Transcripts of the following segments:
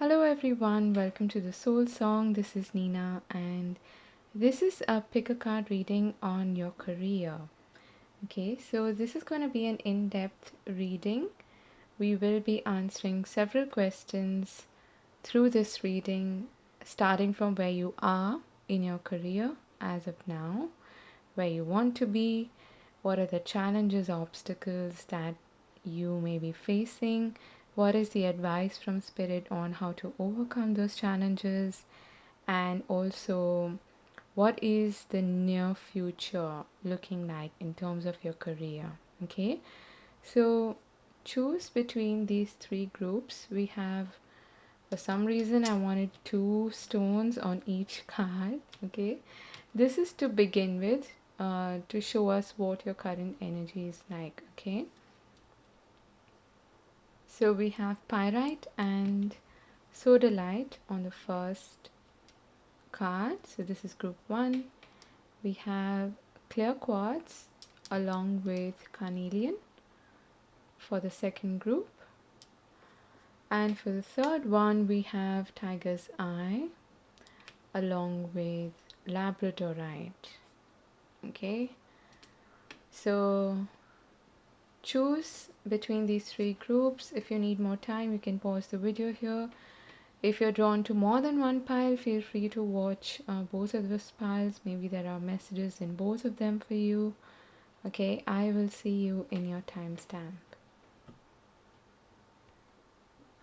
Hello everyone, welcome to the Soul Song. This is Nina, and this is a pick a card reading on your career. Okay, so this is going to be an in depth reading. We will be answering several questions through this reading, starting from where you are in your career as of now, where you want to be, what are the challenges, obstacles that you may be facing, what is the advice from Spirit on how to overcome those challenges, and also what is the near future looking like in terms of your career. Okay, so choose between these three groups. We have, for some reason, I wanted two stones on each card. Okay, this is to begin with, to show us what your current energy is like. Okay, so we have pyrite and sodalite on the first card. So this is group 1. We have clear quartz along with carnelian for the second group. And for the third one, we have tiger's eye along with labradorite. Okay, so choose between these three groups. If you need more time, you can pause the video here. If you're drawn to more than one pile, feel free to watch both of those piles. Maybe there are messages in both of them for you. Okay, I will see you in your timestamp.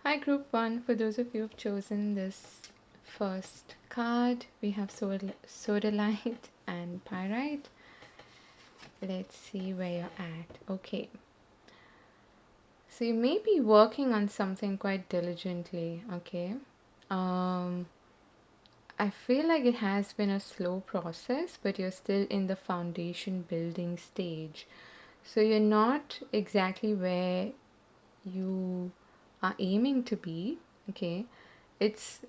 Hi group 1, for those of you who've chosen this first card, we have sodalite and pyrite. Let's see where you're at. Okay, so you may be working on something quite diligently. Okay, I feel like it has been a slow process, but you're still in the foundation building stage. So you're not exactly where you are aiming to be. Okay, it's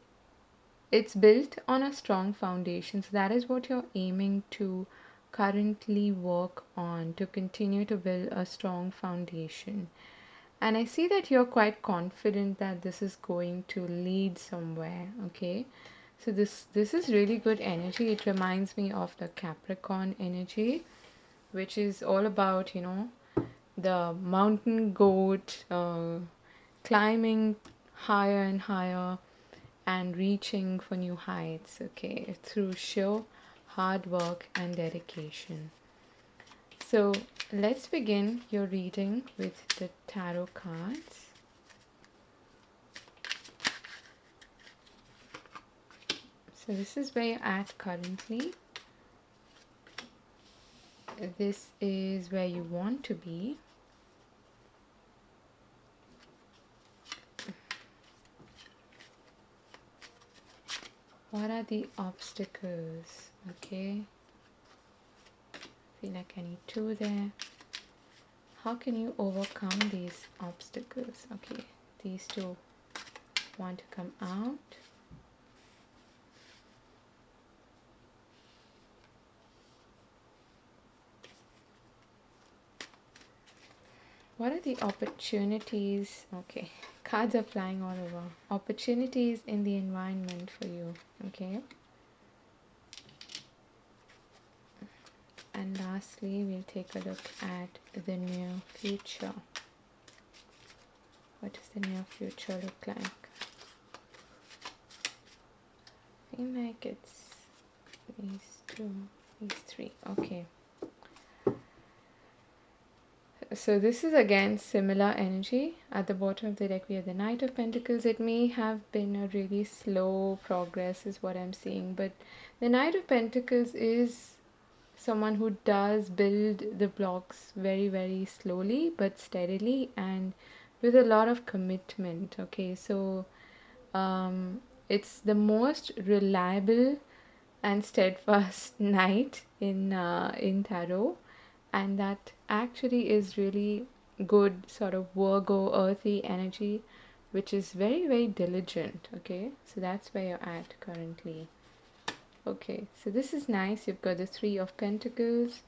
built on a strong foundation. So that is what you're aiming to currently work on, to continue to build a strong foundation. And I see that you're quite confident that this is going to lead somewhere. Okay, so this is really good energy. It reminds me of the Capricorn energy, which is all about, the mountain goat, climbing higher and higher and reaching for new heights. Okay, through sheer hard work and dedication. So let's begin your reading with the tarot cards. So this is where you're at currently. This is where you want to be. What are the obstacles? Okay, I feel like I need 2 there. How can you overcome these obstacles? Okay, these 2 want to come out. What are the opportunities? Okay, cards are flying all over. Opportunities in the environment for you. Okay, and lastly, we'll take a look at the near future. What does the near future look like? I feel like it's these 2, these 3. Okay, so this is again similar energy. At the bottom of the deck we have the Knight of Pentacles. It may have been a really slow progress is what I'm seeing, but the Knight of Pentacles is someone who does build the blocks very, very slowly but steadily and with a lot of commitment. Okay, so it's the most reliable and steadfast knight in tarot, and that actually is really good sort of Virgo earthy energy, which is very, very diligent. Okay, so that's where you're at currently. Okay, so this is nice. You've got the 3 of Pentacles.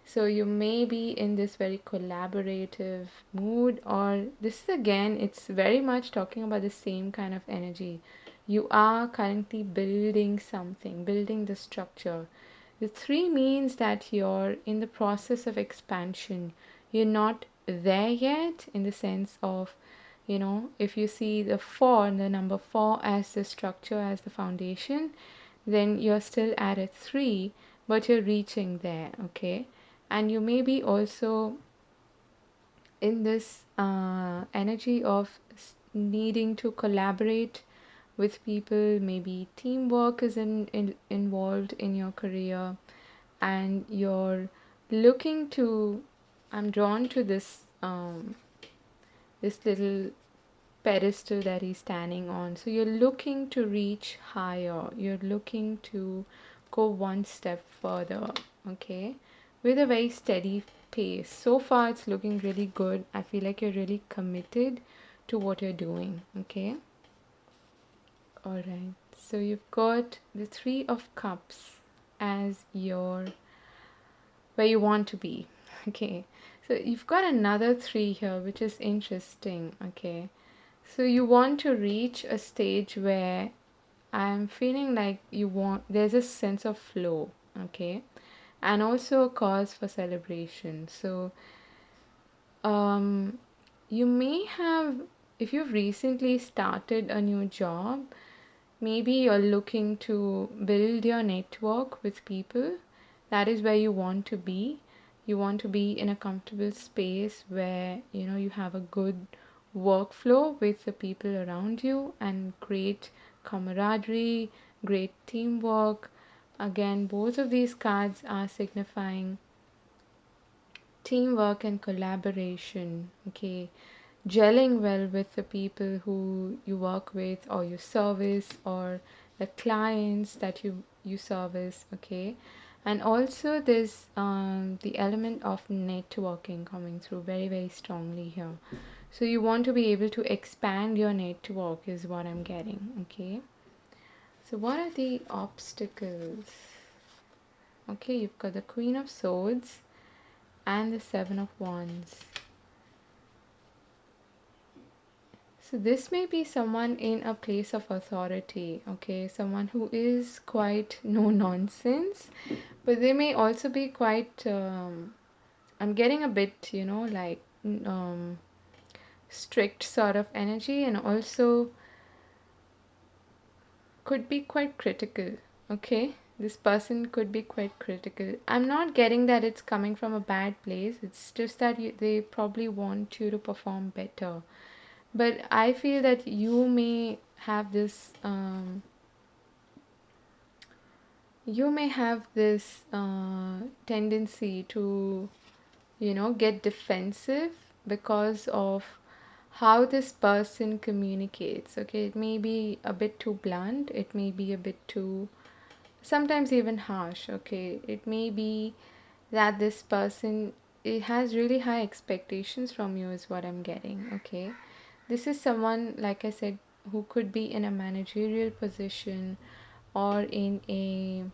So you may be in this very collaborative mood, or this is again, it's very much talking about the same kind of energy. You are currently building something, building the structure. The three means that you're in the process of expansion. You're not there yet, in the sense of, if you see the four, the number four as the structure, as the foundation, then you're still at a three, but you're reaching there, okay? And you may be also in this energy of needing to collaborate with people. Maybe teamwork is involved in your career, and you're looking to, I'm drawn to this little pedestal that he's standing on. So you're looking to reach higher, you're looking to go one step further, okay, with a very steady pace. So far, it's looking really good. I feel like you're really committed to what you're doing, okay. All right, so you've got the Three of Cups as your where you want to be, okay. So you've got another three here, which is interesting, okay. So you want to reach a stage where I'm feeling like there's a sense of flow, okay, and also a cause for celebration. So, um, you may have, if you've recently started a new job, maybe you're looking to build your network with people. That is where you want to be. You want to be in a comfortable space where you have a good workflow with the people around you, and great camaraderie, great teamwork. Again, both of these cards are signifying teamwork and collaboration, okay, gelling well with the people who you work with, or you service, or the clients that you service, okay. And also there's the element of networking coming through very, very strongly here. So you want to be able to expand your network is what I'm getting, okay. So what are the obstacles? Okay, you've got the Queen of Swords and the Seven of Wands. So this may be someone in a place of authority, okay? Someone who is quite no nonsense, but they may also be quite, I'm getting a bit, like strict sort of energy, and also could be quite critical, okay? This person could be quite critical. I'm not getting that it's coming from a bad place. It's just that they probably want you to perform better. But I feel that you may have this tendency to get defensive because of how this person communicates, okay. It may be a bit too blunt, it may be a bit too, sometimes even harsh, okay. It may be that this person, it has really high expectations from you is what I'm getting, okay. This is someone, like I said, who could be in a managerial position, or in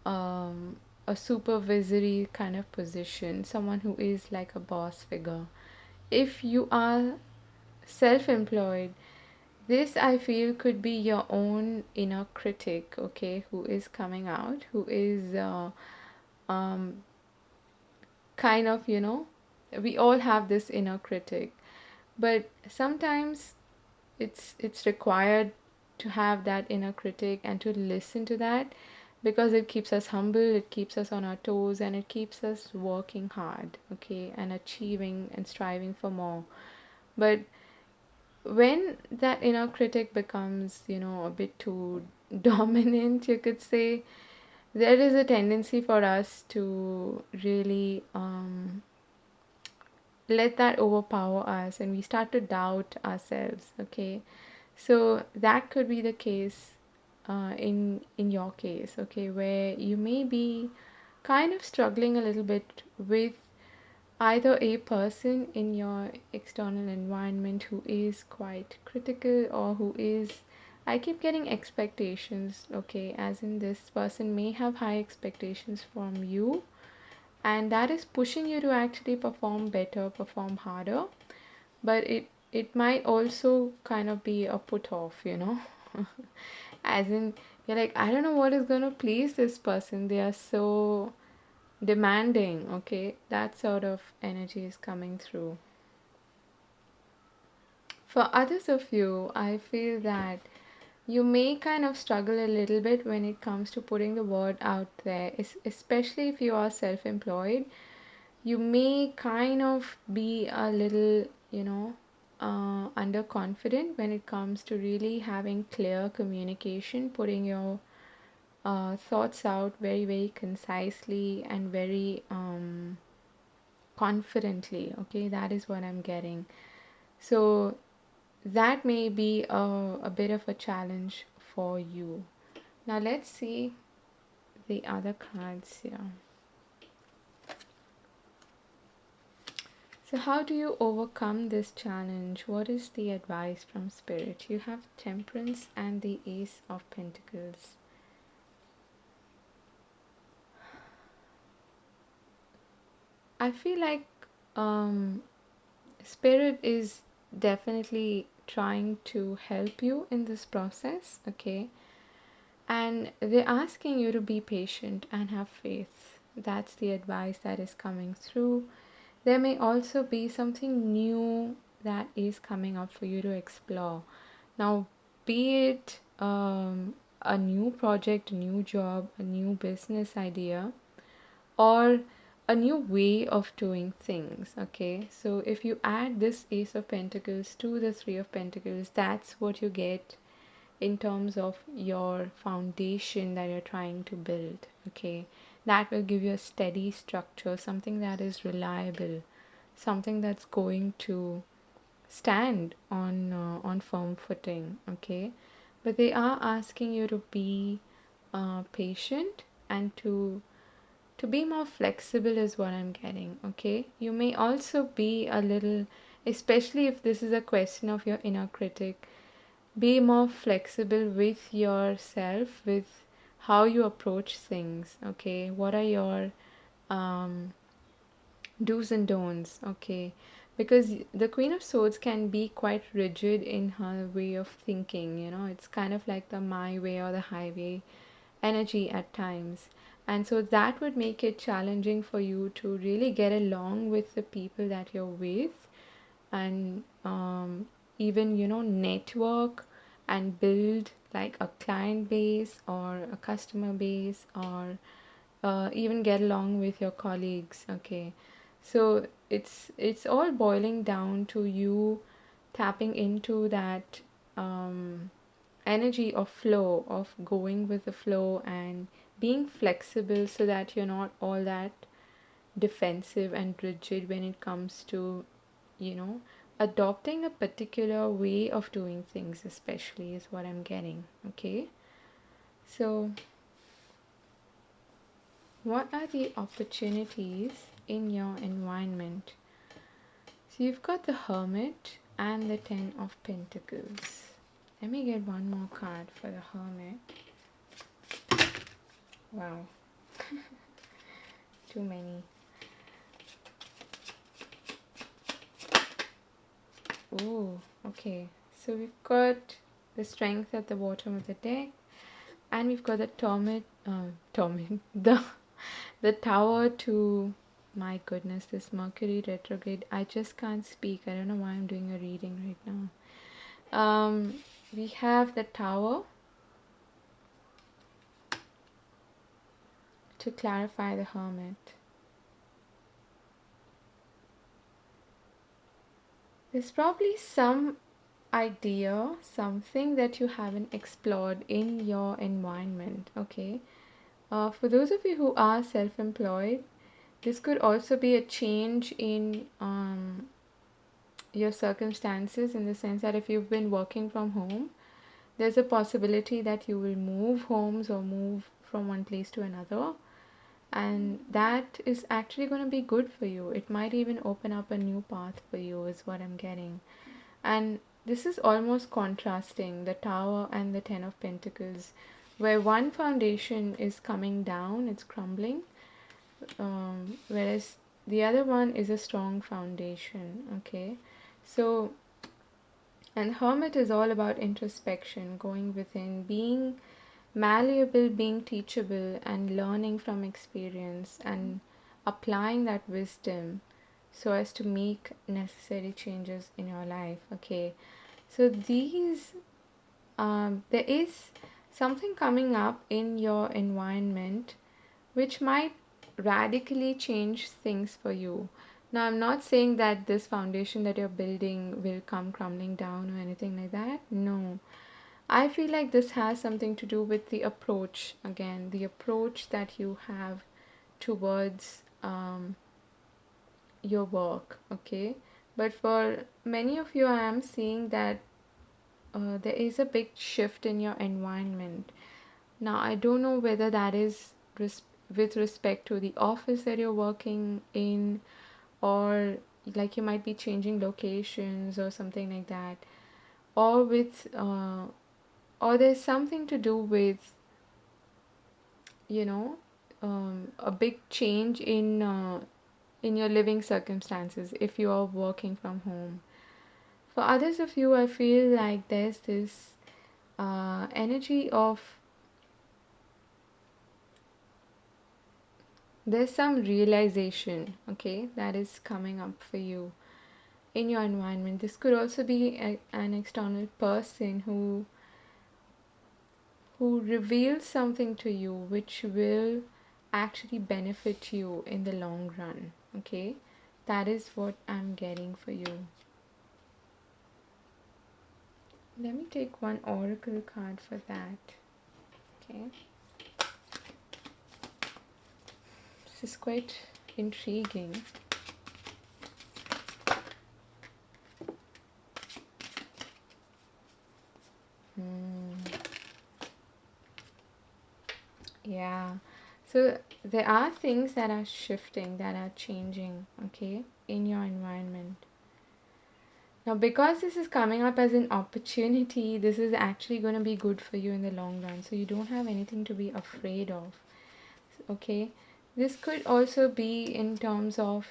um, a supervisory kind of position, someone who is like a boss figure. If you are self employed, this I feel could be your own inner critic, okay, who is coming out, who is um, kind of, we all have this inner critic, but sometimes it's required to have that inner critic and to listen to that, because it keeps us humble, it keeps us on our toes, and it keeps us working hard, okay, and achieving and striving for more. But when that inner critic becomes, a bit too dominant, you could say, there is a tendency for us to really let that overpower us, and we start to doubt ourselves, okay. So that could be the case in your case, okay, where you may be kind of struggling a little bit with either a person in your external environment who is quite critical, or who is, I keep getting expectations, okay, as in this person may have high expectations from you, and that is pushing you to actually perform better, perform harder. But it might also kind of be a put off, as in you're like, I don't know what is going to please this person, they are so demanding. Okay, that sort of energy is coming through. For others of you, I feel that you may kind of struggle a little bit when it comes to putting the word out there, especially if you are self employed. You may kind of be a little, underconfident when it comes to really having clear communication, putting your thoughts out very, very concisely and very confidently. Okay, that is what I'm getting. So that may be a bit of a challenge for you. Now let's see the other cards here. So how do you overcome this challenge? What is the advice from Spirit? You have Temperance and the Ace of Pentacles. I feel like Spirit is definitely trying to help you in this process, okay? And they're asking you to be patient and have faith. That's the advice that is coming through. There may also be something new that is coming up for you to explore. Now, be it a new project, a new job, a new business idea, or a new way of doing things. Okay, so if you add this Ace of Pentacles to the Three of Pentacles, that's what you get in terms of your foundation that you're trying to build. Okay, that will give you a steady structure, something that is reliable, something that's going to stand on firm footing. Okay, but they are asking you to be patient and to be more flexible is what I'm getting. Okay, you may also be a little, especially if this is a question of your inner critic, be more flexible with yourself, with how you approach things. Okay, what are your um, do's and don'ts? Okay, because the Queen of Swords can be quite rigid in her way of thinking. It's kind of like the my way or the highway energy at times. And so that would make it challenging for you to really get along with the people that you're with, and even network and build like a client base or a customer base, or even get along with your colleagues. Okay, so it's all boiling down to you tapping into that energy of flow, of going with the flow and being flexible, so that you're not all that defensive and rigid when it comes to you know adopting a particular way of doing things, especially, is what I'm getting. Okay, so what are the opportunities in your environment? So you've got the Hermit and the Ten of Pentacles. Let me get one more card for the Hermit. Wow, too many. Oh, okay. So we've got the Strength at the bottom of the deck, and we've got the the Tower to, my goodness, this Mercury retrograde. I just can't speak. I don't know why I'm doing a reading right now. We have the Tower to clarify the Hermit. There's probably some idea, something that you haven't explored in your environment. Okay, for those of you who are self-employed, this could also be a change in your circumstances, in the sense that if you've been working from home, there's a possibility that you will move homes or move from one place to another, and that is actually going to be good for you. It might even open up a new path for you, is what I'm getting. And this is almost contrasting the Tower and the Ten of Pentacles, where one foundation is coming down, it's crumbling, Whereas the other one is a strong foundation. Okay, so and hermit is all about introspection, going within, being malleable, being teachable, and learning from experience and applying that wisdom so as to make necessary changes in your life. Okay, so there is something coming up in your environment which might radically change things for you. Now, I'm not saying that this foundation that you're building will come crumbling down or anything like that. No. I feel like this has something to do with the approach, again, the approach that you have towards your work, okay? But for many of you, I am seeing that there is a big shift in your environment. Now, I don't know whether that is with respect to the office that you're working in, or like you might be changing locations or something like that, or or there's something to do with, you know, a big change in your living circumstances if you are working from home. For others of you, I feel like there's this energy of there's some realization, okay, that is coming up for you in your environment. This could also be an external person who reveals something to you which will actually benefit you in the long run. Okay, that is what I'm getting for you. Let me take one oracle card for that. Okay, this is quite intriguing. Yeah, so there are things that are shifting, that are changing, okay, in your environment. Now, because this is coming up as an opportunity, this is actually going to be good for you in the long run. So you don't have anything to be afraid of. Okay. This could also be in terms of,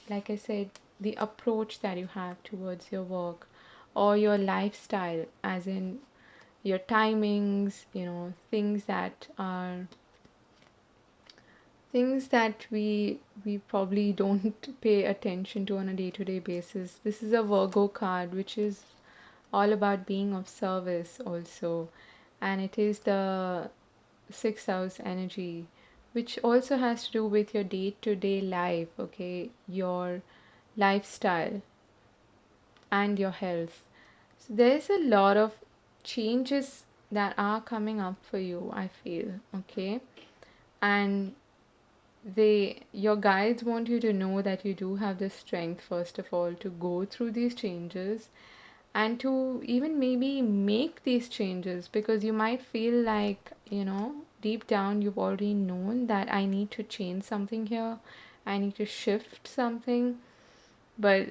like I said, the approach that you have towards your work or your lifestyle, as in your timings, things that are things that we probably don't pay attention to on a day-to-day basis. This is a Virgo card, which is all about being of service also, and it is the sixth house energy, which also has to do with your day-to-day life, okay, your lifestyle and your health. So there's a lot of changes that are coming up for you, I feel, okay, and your guides want you to know that you do have the strength, first of all, to go through these changes and to even maybe make these changes, because you might feel like, deep down you've already known that I need to change something here, I need to shift something, but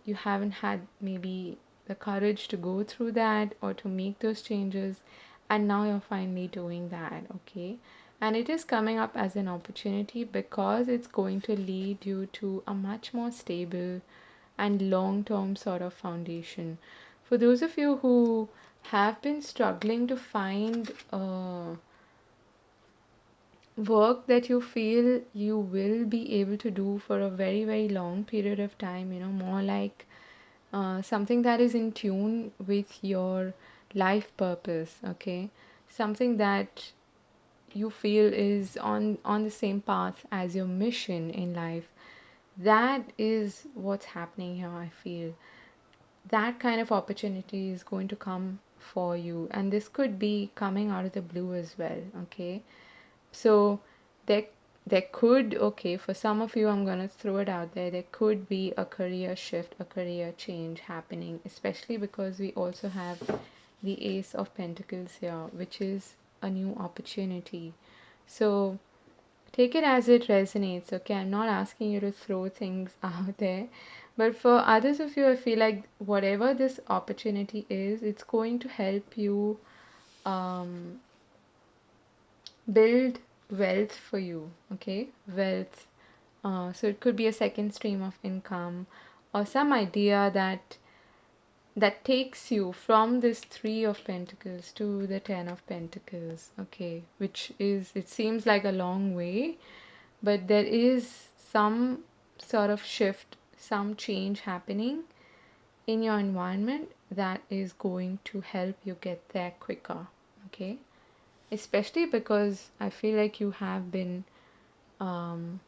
you haven't had maybe the courage to go through that or to make those changes, and now you're finally doing that, okay? And it is coming up as an opportunity because it's going to lead you to a much more stable and long term sort of foundation. For those of you who have been struggling to find work that you feel you will be able to do for a very, very long period of time, more like something that is in tune with your life purpose, okay? Something that you feel is on the same path as your mission in life. That is what's happening here, I feel. That kind of opportunity is going to come for you, and this could be coming out of the blue as well, okay? So there there could, okay, for some of you, I'm going to throw it out there could be a career shift, a career change happening, especially because we also have the Ace of Pentacles here, which is a new opportunity. So take it as it resonates, okay? I'm not asking you to throw things out there, but for others of you, I feel like whatever this opportunity is, it's going to help you um, build wealth for you, okay? Wealth. So it could be a second stream of income or some idea that takes you from this three of pentacles to the 10 of pentacles, okay, which is, it seems like a long way, but there is some sort of shift, some change happening in your environment that is going to help you get there quicker, okay, especially because I feel like um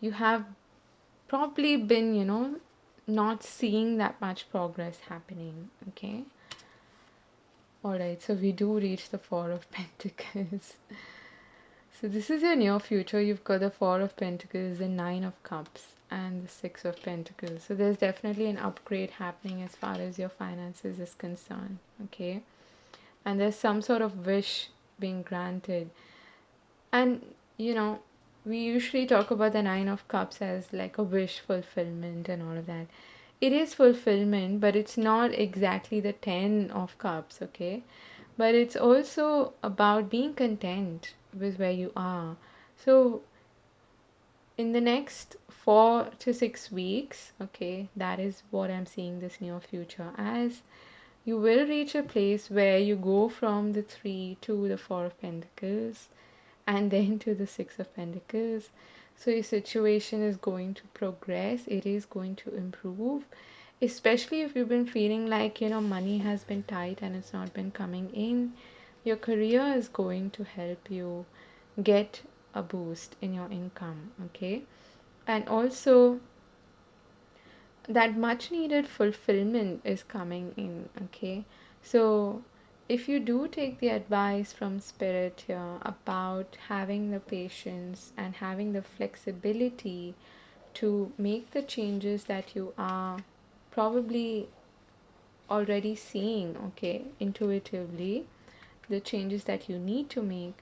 you have probably been, not seeing that much progress happening, okay. All right, so we do reach the Four of Pentacles. So this is your near future. You've got the Four of Pentacles, the Nine of Cups, and the Six of Pentacles. So there's definitely an upgrade happening as far as your finances is concerned, okay? And there's some sort of wish being granted. And, you know, we usually talk about the Nine of Cups as like a wish fulfillment and all of that. It is fulfillment, but it's not exactly the 10 of Cups, okay? But it's also about being content with where you are. So, in the next 4 to 6 weeks, okay, that is what I'm seeing this near future as. You will reach a place where you go from the three to the Four of Pentacles and then to the Six of Pentacles. So your situation is going to progress, it is going to improve, especially if you've been feeling like, money has been tight and it's not been coming in. Your career is going to help you get a boost in your income, okay? And also, that much needed fulfillment is coming in, okay. So if you do take the advice from spirit here about having the patience and having the flexibility to make the changes that you are probably already seeing, okay, intuitively, the changes that you need to make,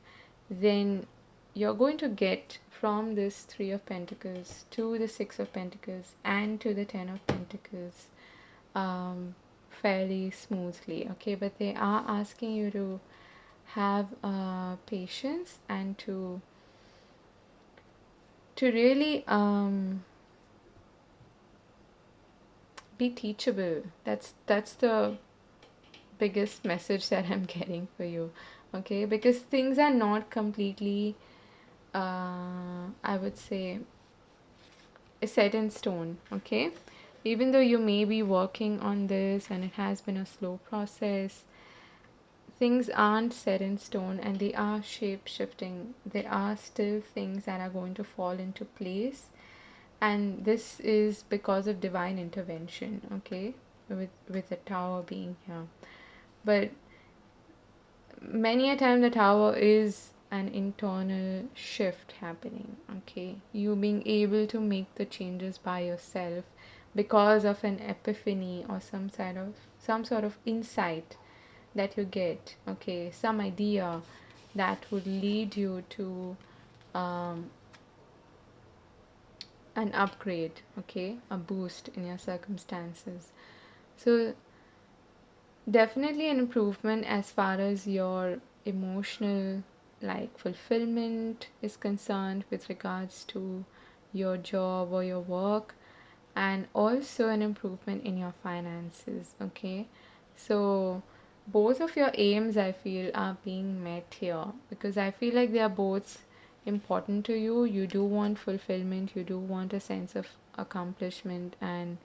then you're going to get from this Three of Pentacles to the Six of Pentacles and to the Ten of Pentacles fairly smoothly, okay. But they are asking you to have patience and to really be teachable. That's the biggest message that I'm getting for you, okay, because things are not completely I would say set in stone, okay. Even though you may be working on this and it has been a slow process, things aren't set in stone and they are shape shifting. There are still things that are going to fall into place, and this is because of divine intervention, okay, with the tower being here. But many a time the tower is an internal shift happening, okay, you being able to make the changes by yourself because of an epiphany or some sort of insight that you get, okay, some idea that would lead you to um, an upgrade, okay, a boost in your circumstances. So definitely an improvement as far as your emotional like fulfillment is concerned with regards to your job or your work, and also an improvement in your finances, okay. So both of your aims I feel are being met here because I feel like they are both important to you. You do want fulfillment, you do want a sense of accomplishment and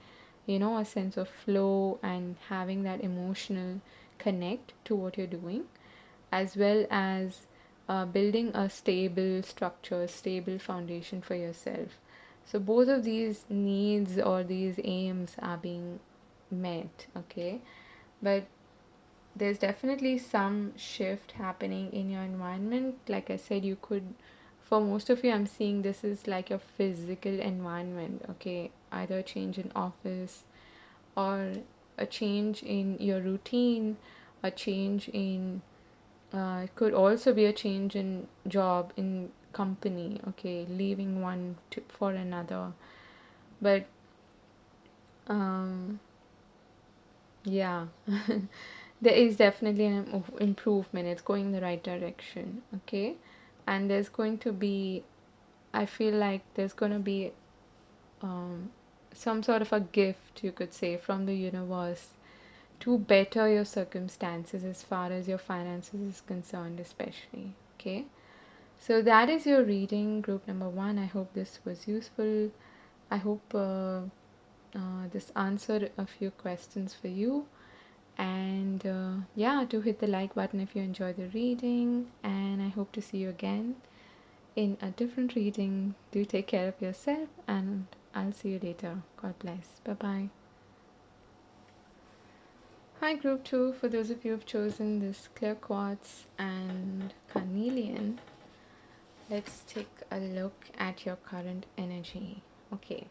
a sense of flow and having that emotional connect to what you're doing, as well as building a stable structure, stable foundation for yourself. So both of these needs or these aims are being met, okay. But there's definitely some shift happening in your environment. Like I said, you could, for most of you, I'm seeing this is like your physical environment, okay. Either a change in office or a change in your routine, a change in it could also be a change in job, in company, okay, leaving one for another. But um, yeah, there is definitely an improvement. It's going in the right direction, okay? And there's going to be, I feel like there's going to be um, some sort of a gift, you could say, from the universe to better your circumstances as far as your finances is concerned, especially, okay? So that is your reading, group number one. I hope this was useful. I hope this answered a few questions for you. And yeah, do hit the like button if you enjoy the reading. And I hope to see you again in a different reading. Do take care of yourself, and I'll see you later. God bless. Bye bye. Hi, group two. For those of you who've chosen this clear quartz and carnelian, let's take a look at your current energy. Okay.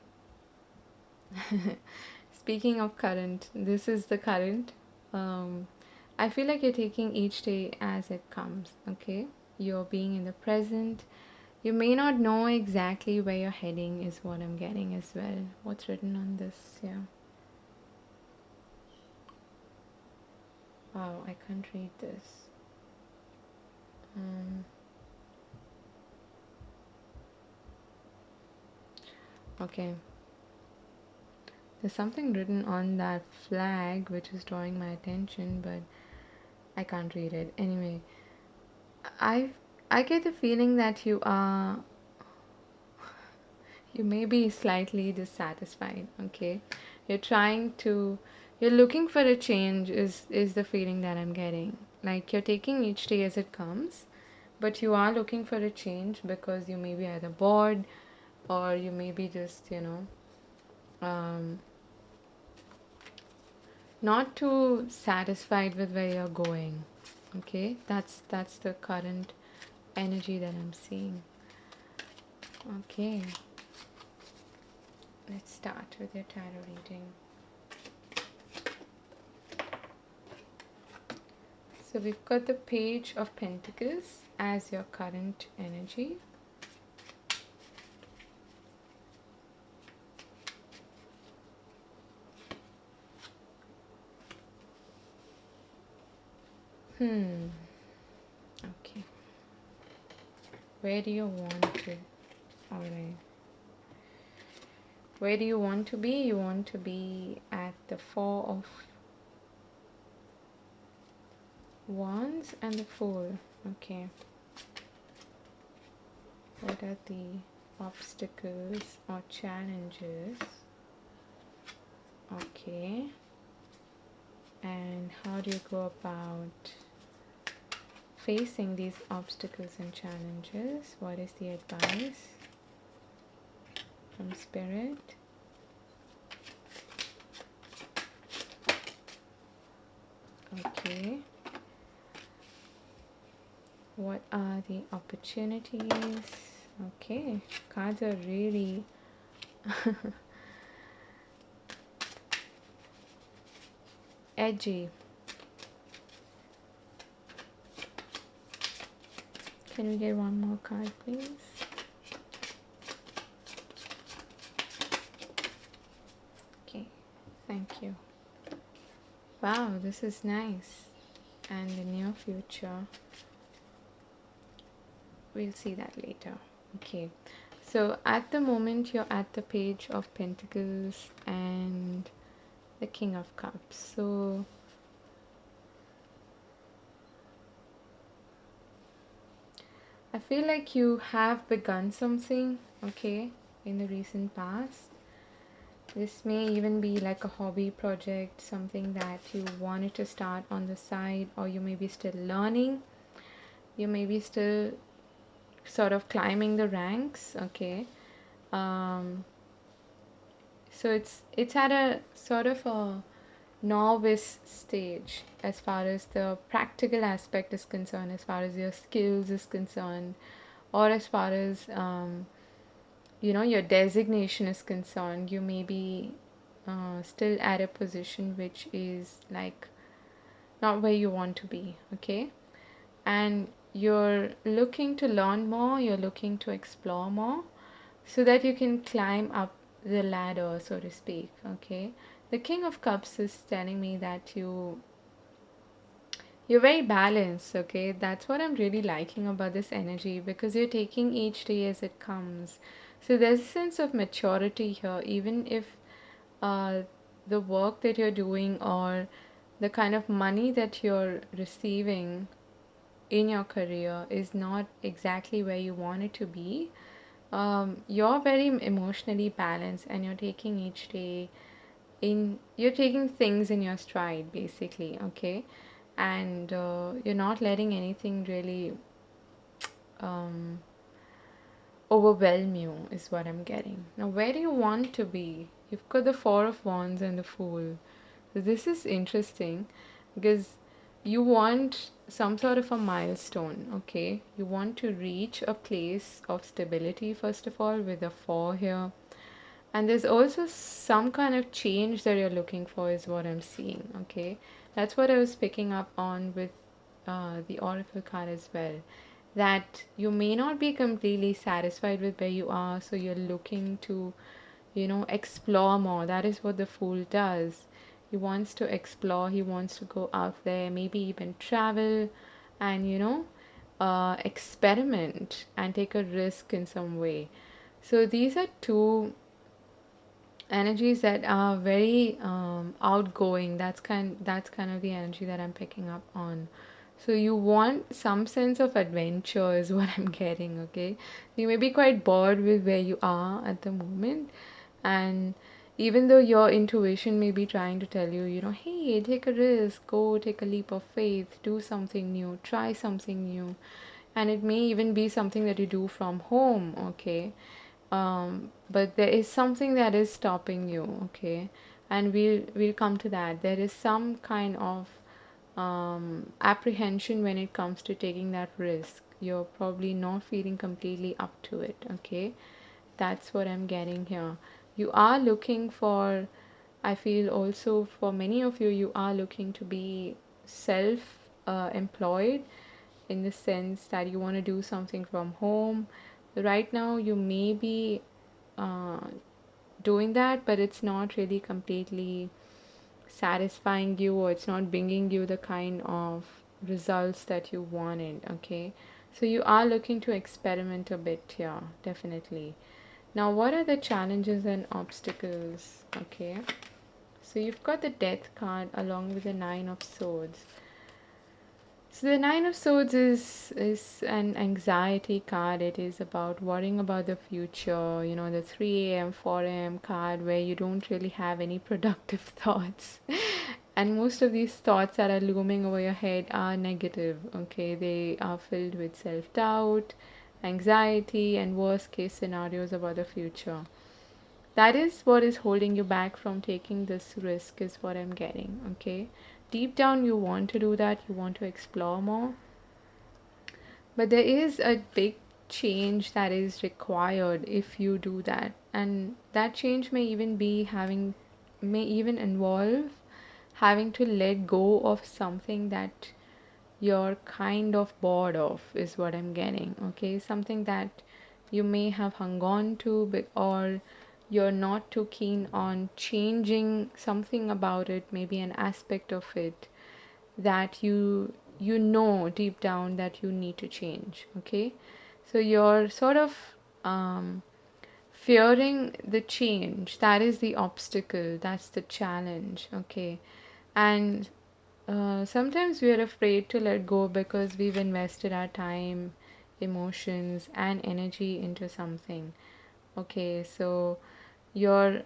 Speaking of current, this is the current. I feel like you're taking each day as it comes, okay? You're being in the present. You may not know exactly where you're heading, is what I'm getting as well. What's written on this? Yeah. Wow, I can't read this. Okay. There's something written on that flag which is drawing my attention, but I can't read it. Anyway, I I get the feeling that you may be slightly dissatisfied, okay? You're trying to you're looking for a change is the feeling that I'm getting. Like you're taking each day as it comes, but you are looking for a change because you may be either bored or you may be just, um, not too satisfied with where you're going. Okay? That's the current energy that I'm seeing. Okay. Let's start with your tarot reading. So we've got the Page of Pentacles as your current energy. Okay. Where do you want to? Alright. Where do you want to be? You want to be at the Four of Wands and the Fool. Okay. What are the obstacles or challenges? Okay. And how do you go about facing these obstacles and challenges? What is the advice from Spirit? Okay. What are the opportunities? Okay. Cards are really edgy. Can we get one more card, please? Okay, thank you. Wow, this is nice. And the near future. We'll see that later. Okay, so at the moment you're at the Page of Pentacles and the King of Cups. So I feel like you have begun something, okay, in the recent past. This may even be like a hobby project, something that you wanted to start on the side, or you may be still learning. You may be still sort of climbing the ranks, okay. So it's at a sort of a novice stage as far as the practical aspect is concerned, as far as your skills is concerned, or as far as your designation is concerned. You may be still at a position which is like not where you want to be, okay? And you're looking to learn more, you're looking to explore more so that you can climb up the ladder, so to speak, okay? The King of Cups is telling me that You're very balanced, okay? That's what I'm really liking about this energy because you're taking each day as it comes. So there's a sense of maturity here, even if uh, the work that you're doing or the kind of money that you're receiving in your career is not exactly where you want it to be. You're very emotionally balanced and you're taking each day you're taking things in your stride basically, okay? And you're not letting anything really um, overwhelm you is what I'm getting. Now, where do you want to be? You've got the Four of Wands and the Fool. So this is interesting because you want some sort of a milestone, okay? You want to reach a place of stability, first of all, with the four here. And there's also some kind of change that you're looking for, is what I'm seeing, okay? That's what I was picking up on with the Oracle card as well. That you may not be completely satisfied with where you are, so you're looking to, explore more. That is what the Fool does. He wants to explore, he wants to go out there, maybe even travel and, experiment and take a risk in some way. So these are two energies that are very outgoing. That's kind of the energy that I'm picking up on. So you want some sense of adventure is what I'm getting, okay? You may be quite bored with where you are at the moment, and even though your intuition may be trying to tell you, hey, take a risk, go take a leap of faith, do something new, try something new, and it may even be something that you do from home, okay? But there is something that is stopping you, okay? And we'll come to that. There is some kind of apprehension when it comes to taking that risk. You're probably not feeling completely up to it, okay? That's what I'm getting here. You are looking for, I feel also for many of you, you are looking to be self employed in the sense that you want to do something from home. Right now, you may be uh, doing that, but it's not really completely satisfying you or it's not bringing you the kind of results that you wanted, okay? So you are looking to experiment a bit here, definitely. Now, what are the challenges and obstacles, okay? So you've got the Death card along with the Nine of Swords. So the Nine of Swords is an anxiety card. It is about worrying about the future. The 3 a.m., 4 a.m. card where you don't really have any productive thoughts. And most of these thoughts that are looming over your head are negative, okay? They are filled with self-doubt, anxiety, and worst case scenarios about the future. That is what is holding you back from taking this risk, is what I'm getting, okay? Deep down, you want to do that, you want to explore more, but there is a big change that is required if you do that. And that change may even involve having to let go of something that you're kind of bored of, is what I'm getting, okay? Something that you may have hung on to, or you're not too keen on changing something about it, maybe an aspect of it that you know deep down that you need to change, okay? So you're sort of um, fearing the change. That is the obstacle, that's the challenge, okay? And sometimes we are afraid to let go because we've invested our time, emotions, and energy into something. Okay, so you're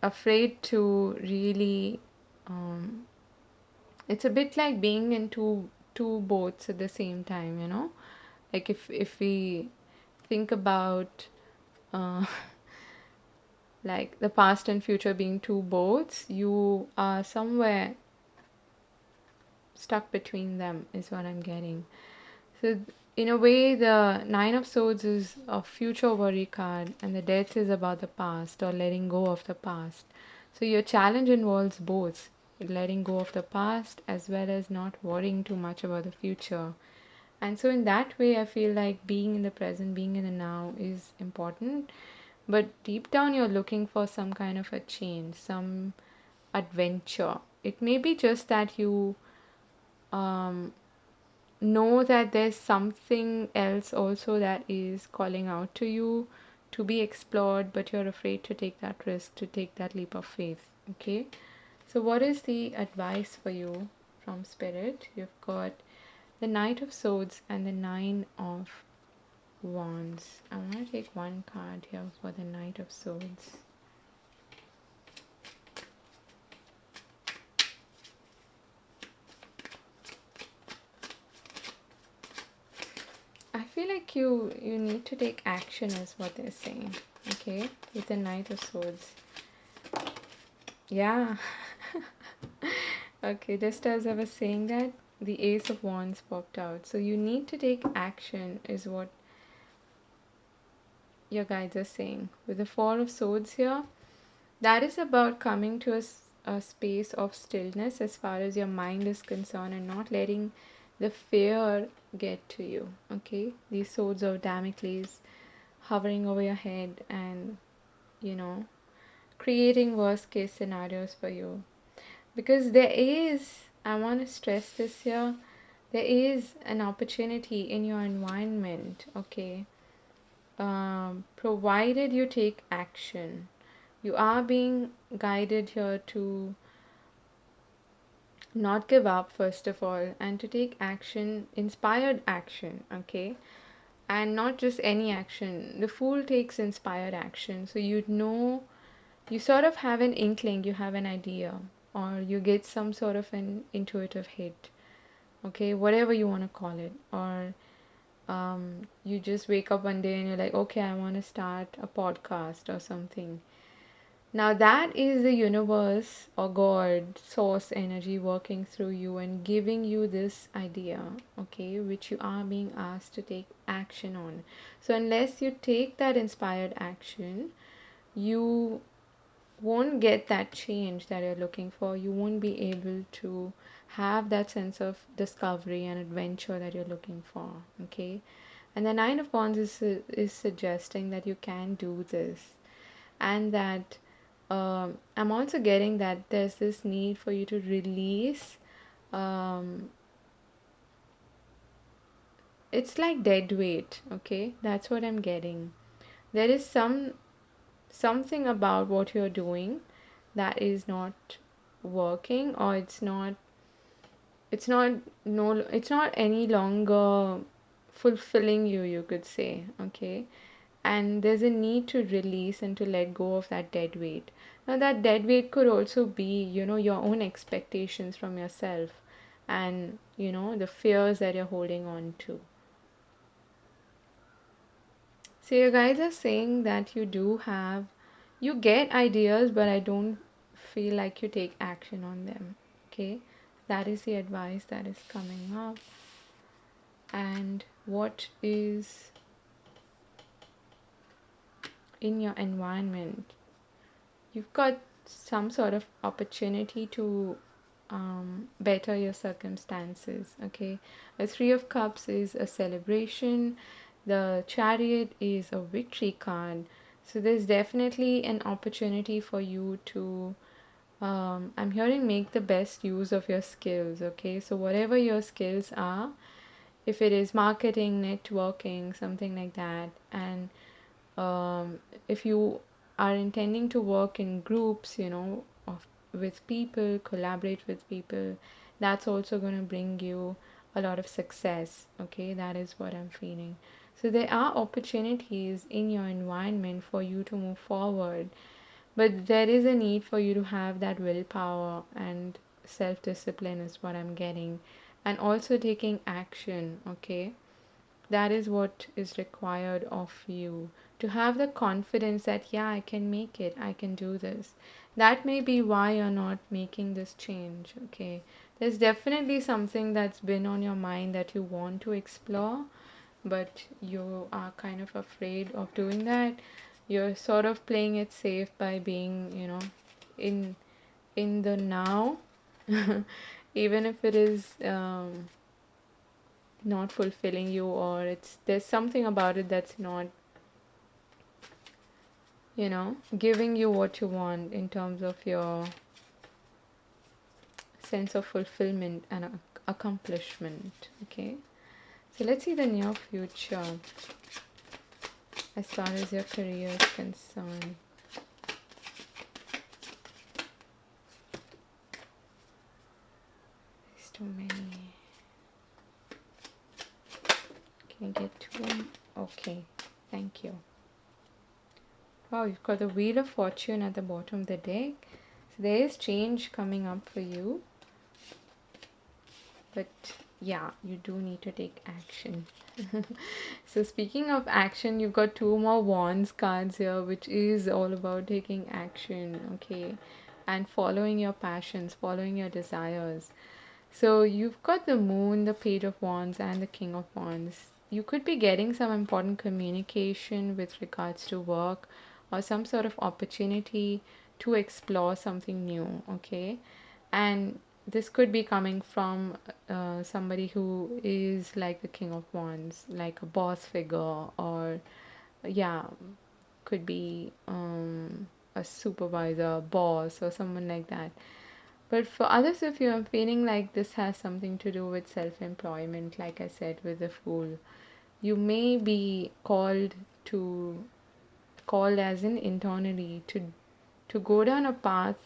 afraid to really. It's a bit like being in two boats at the same time, Like if we think about uh, like the past and future being two boats, you are somewhere stuck between them, is what I'm getting. So, in a way, the Nine of Swords is a future worry card, and the Death is about the past or letting go of the past. So, your challenge involves both letting go of the past as well as not worrying too much about the future. And so, in that way, I feel like being in the present, being in the now is important. But deep down, you're looking for some kind of a change, some adventure. It may be just that you um, know that there's something else also that is calling out to you to be explored, but you're afraid to take that risk, to take that leap of faith. Okay, so what is the advice for you from Spirit? You've got the Knight of Swords and the Nine of Wands. I want to take one card here for the Knight of Swords. I feel like you need to take action is what they're saying. Okay, with the Knight of Swords. Yeah. Okay, just as I was saying that, the Ace of Wands popped out. So you need to take action is what your guides are saying. With the Four of Swords here, that is about coming to a space of stillness as far as your mind is concerned and not letting the fear get to you. Okay, these swords of Damocles hovering over your head and, you know, creating worst case scenarios for you. Because there is, I want to stress this here, there is an opportunity in your environment, okay? Provided you take action, you are being guided here to not give up, first of all, and to take action, inspired action, okay? And not just any action. The Fool takes inspired action, so you know, you sort of have an inkling, you have an idea, or you get some sort of an intuitive hit, okay, whatever you want to call it. Or you just wake up one day and you're like, okay, I want to start a podcast or something. Now that is the universe or God, source energy working through you and giving you this idea, okay, which you are being asked to take action on. So unless you take that inspired action, you won't get that change that you're looking for. You won't be able to have that sense of discovery and adventure that you're looking for. Okay, and the Nine of Wands is suggesting that you can do this, and that I'm also getting that there's this need for you to release. Um, it's like dead weight. Okay, that's what I'm getting. There is something about what you're doing that is not working, or it's not any longer fulfilling you, you could say. Okay, and there's a need to release and to let go of that dead weight. Now that dead weight could also be, you know, your own expectations from yourself, and, you know, the fears that you're holding on to. So you guys are saying that you get ideas, but I don't feel like you take action on them. Okay, that is the advice that is coming up. And what is in your environment? You've got some sort of opportunity to better your circumstances. Okay, a Three of Cups is a celebration, the Chariot is a victory card. So there's definitely an opportunity for you to, I'm hearing, make the best use of your skills. Okay, so whatever your skills are, if it is marketing, networking, something like that, and if you are intending to work in groups, you know, with people, collaborate with people, that's also going to bring you a lot of success. Okay, that is what I'm feeling. So there are opportunities in your environment for you to move forward, but there is a need for you to have that willpower and self discipline, is what I'm getting, and also taking action. Okay, that is what is required of you, to have the confidence that, yeah, I can make it, I can do this. That may be why you're not making this change. Okay, there's definitely something that's been on your mind that you want to explore, but you are kind of afraid of doing that. You're sort of playing it safe by being, you know, in the now. Even if it is not fulfilling you, or it's there's something about it that's not, you know, giving you what you want in terms of your sense of fulfillment and accomplishment. Okay, so let's see the near future as far as your career is concerned. There's too many. Can I get two? Okay, thank you. Wow, you've got the Wheel of Fortune at the bottom of the deck. So there is change coming up for you. But yeah, you do need to take action. So speaking of action, you've got two more Wands cards here, which is all about taking action, okay? And following your passions, following your desires. So you've got the Moon, the Page of Wands, and the King of Wands. You could be getting some important communication with regards to work or some sort of opportunity to explore something new, okay? And this could be coming from somebody who is like the King of Wands, like a boss figure, or yeah, could be a supervisor, boss, or someone like that. But for others of you, I'm feeling like this has something to do with self-employment, like I said, with the Fool. You may be called as in internally to go down a path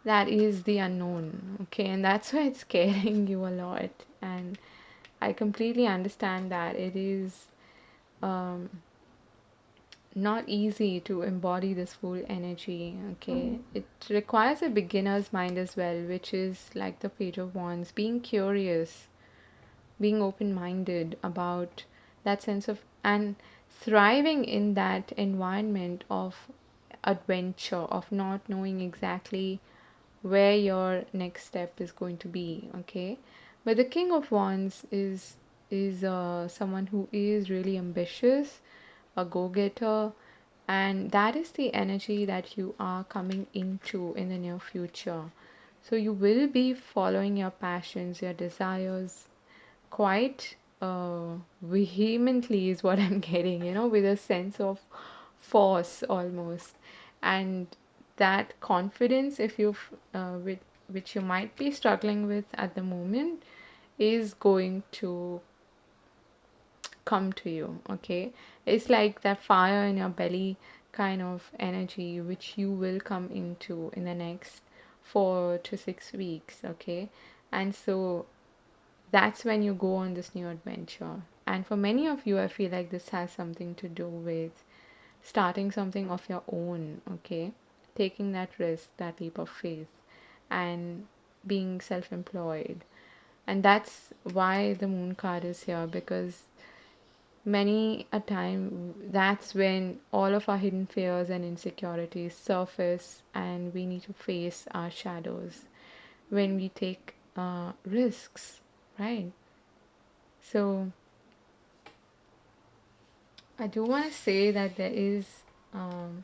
that is the unknown, okay? And that's why it's scaring you a lot. And I completely understand that it is um, not easy to embody this full energy, okay? It requires a beginner's mind as well, which is like the Page of Wands, being curious, being open minded about that sense of, and thriving in that environment of adventure, of not knowing exactly where your next step is going to be, okay? But the King of Wands is someone who is really ambitious, a go-getter, and that is the energy that you are coming into in the near future. So you will be following your passions, your desires quite vehemently is what I'm getting, with a sense of force almost. And that confidence, if you've with which you might be struggling with at the moment, is going to come to you, okay? It's like that fire in your belly kind of energy which you will come into in the next 4 to 6 weeks, okay? And so that's when you go on this new adventure. And for many of you, I feel like this has something to do with starting something of your own, okay? Taking that risk, that leap of faith, and being self employed. And that's why the moon card is here, because many a time that's when all of our hidden fears and insecurities surface, and we need to face our shadows when we take risks, right? So I do want to say that um,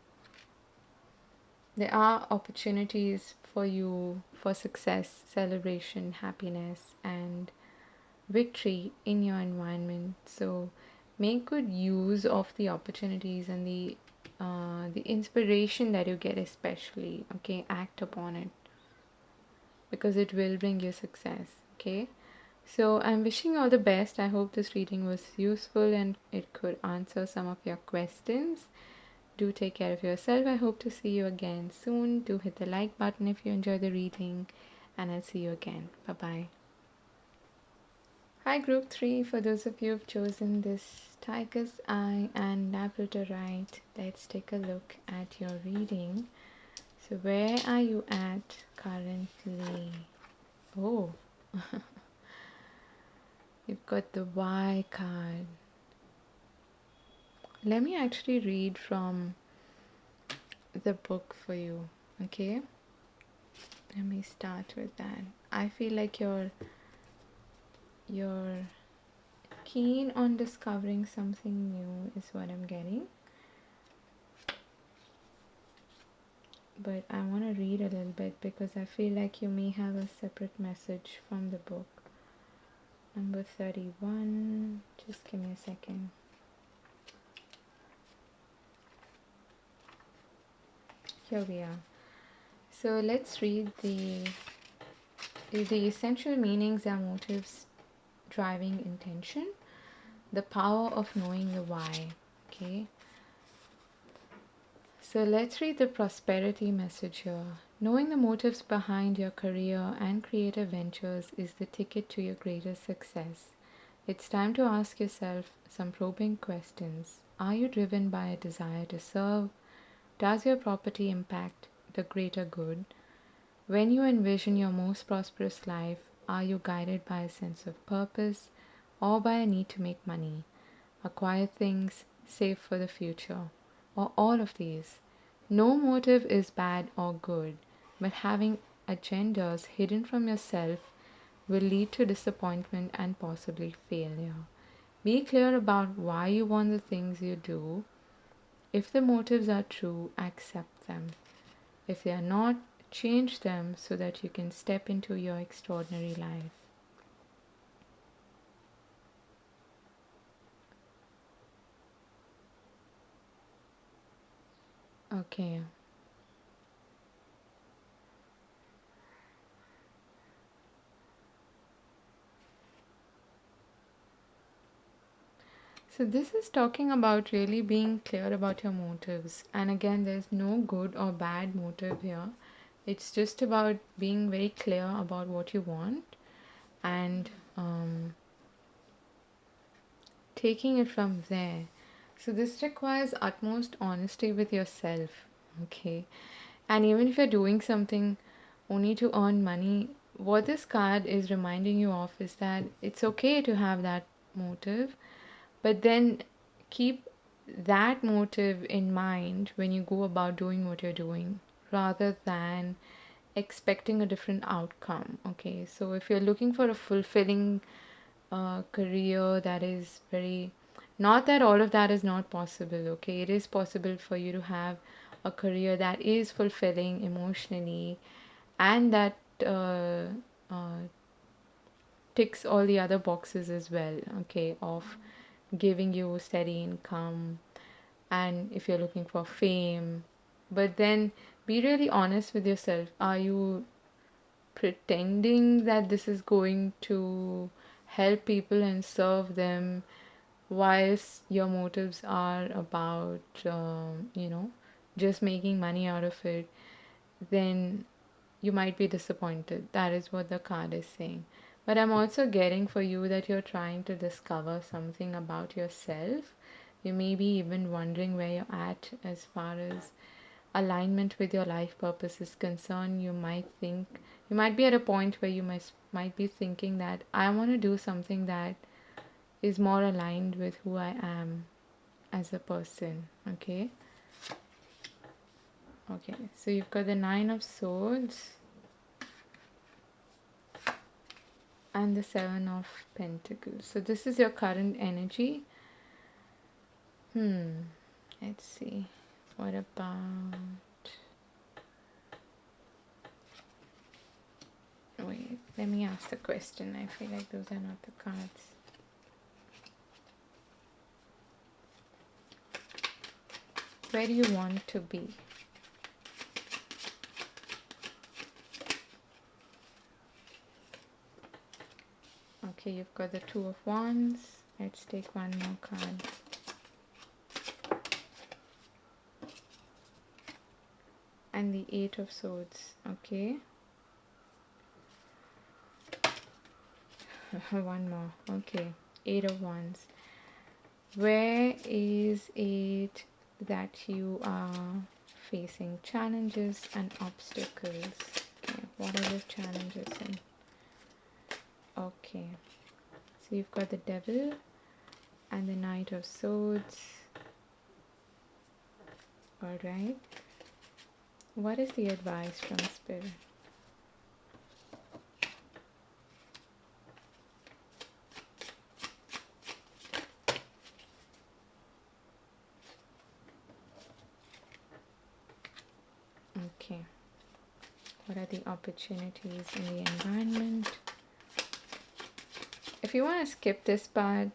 there are opportunities for you for success, celebration, happiness, and victory in your environment. So make good use of the opportunities and the inspiration that you get, especially. Okay, act upon it because it will bring you success. Okay. So I'm wishing you all the best. I hope this reading was useful and it could answer some of your questions. Do take care of yourself. I hope to see you again soon. Do hit the like button if you enjoy the reading, and I'll see you again. Bye bye. Hi, Group 3. For those of you who've chosen this Tiger's Eye and Labradorite, let's take a look at your reading. So, where are you at currently? Oh, you've got the Y card. Let me actually read from the book for you, okay? Let me start with that. I feel like you're keen on discovering something new is what I'm getting. But I want to read a little bit because I feel like you may have a separate message from the book. Number 31. Just give me a second. Here we are. So let's read the The essential meanings are motives driving intention, the power of knowing the why. Okay, so let's read the prosperity message here. Knowing the motives behind your career and creative ventures is the ticket to your greatest success. It's time to ask yourself some probing questions. Are you driven by a desire to serve? Does your property impact the greater good? When you envision your most prosperous life, are you guided by a sense of purpose or by a need to make money, acquire things, save for the future, or all of these? No motive is bad or good, but having agendas hidden from yourself will lead to disappointment and possibly failure. Be clear about why you want the things you do. If the motives are true, accept them. If they are not, change them so that you can step into your extraordinary life. Okay. So this is talking about really being clear about your motives. And again, there's no good or bad motive here. It's just about being very clear about what you want and taking it from there. So this requires utmost honesty with yourself. Okay. And even if you're doing something only to earn money, what this card is reminding you of is that it's okay to have that motive, but then keep that motive in mind when you go about doing what you're doing rather than expecting a different outcome. Okay, so if you're looking for a fulfilling career that is very, not that all of that is not possible, okay, it is possible for you to have a career that is fulfilling emotionally and that uh, ticks all the other boxes as well, okay, of giving you steady income, and if you're looking for fame. But then be really honest with yourself. Are you pretending that this is going to help people and serve them whilst your motives are about just making money out of it? Then you might be disappointed. That is what the card is saying. But I'm also getting for you that you're trying to discover something about yourself. You may be even wondering where you're at as far as alignment with your life purpose is concerned. You might be at a point where you might be thinking that I want to do something that is more aligned with who I am as a person. Okay. Okay. So you've got the Nine of Swords and the Seven of Pentacles. So this is your current energy. Let's see. What about... Wait, let me ask the question. I feel like those are not the cards. Where do you want to be? Okay, you've got the Two of Wands. Let's take one more card. And the Eight of Swords. Okay. One more. Okay. Eight of Wands. Where is it that you are facing challenges and obstacles? Okay. What are the challenges and... Okay. So you've got the Devil and the Knight of Swords. Alright. What is the advice from Spirit? Okay. What are the opportunities in the environment? If you want to skip this part,